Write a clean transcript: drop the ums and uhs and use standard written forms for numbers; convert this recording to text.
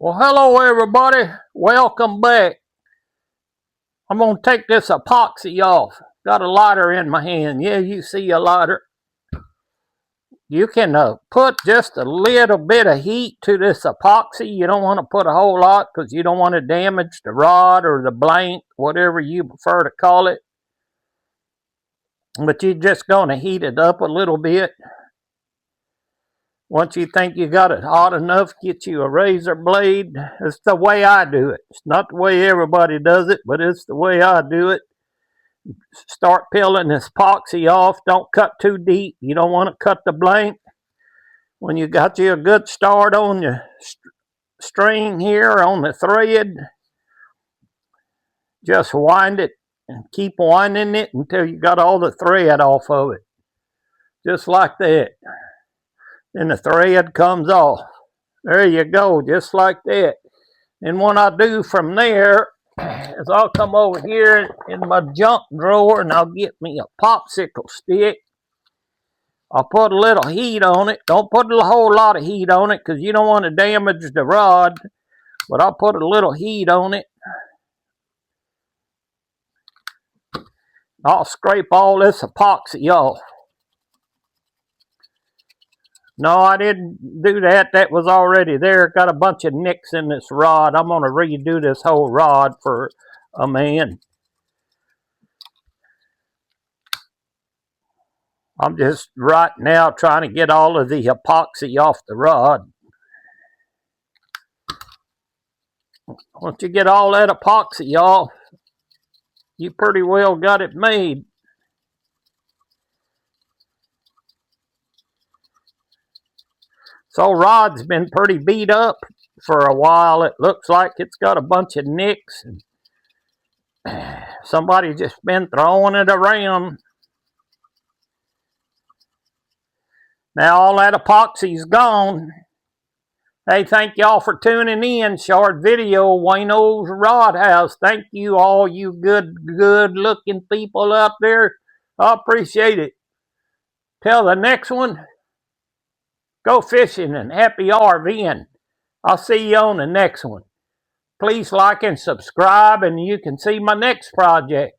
Well, hello everybody. Welcome back. I'm going to take this epoxy off. Got a lighter in my hand. Yeah, you see a lighter. You can put just a little bit of heat to this epoxy. You don't want to put a whole lot because you don't want to damage the rod or the blank, whatever you prefer to call it. But you're just going to heat it up a little bit. Once you think you got it hot enough, get you a razor blade. It's the way I do it. It's not the way everybody does it, but it's the way I do it. Start peeling this epoxy off. Don't cut too deep. You don't want to cut the blank. When you got you a good start on your string here on the thread, just wind it and keep winding it until you got all the thread off of it. Just like that. Then the thread comes off. There you go, just like that. And what I do from there is I'll come over here in my junk drawer and I'll get me a popsicle stick. I'll put a little heat on it. Don't put a whole lot of heat on it because you don't want to damage the rod. But I'll put a little heat on it. I'll scrape all this epoxy off. No, I didn't do that. That was already there. Got a bunch of nicks in this rod. I'm going to redo this whole rod for a man. I'm just right now trying to get all of the epoxy off the rod. Once you get all that epoxy off, you pretty well got it made. So rod's been pretty beat up for a while. It looks like it's got a bunch of nicks. Somebody's just been throwing it around. Now all that epoxy's gone. Hey, thank y'all for tuning in. Short video, Wayneo's Rod House. Thank you, all you good looking people out there. I appreciate it. Till the next one, go fishing and happy RVing. I'll see you on the next one. Please like and subscribe, and you can see my next project.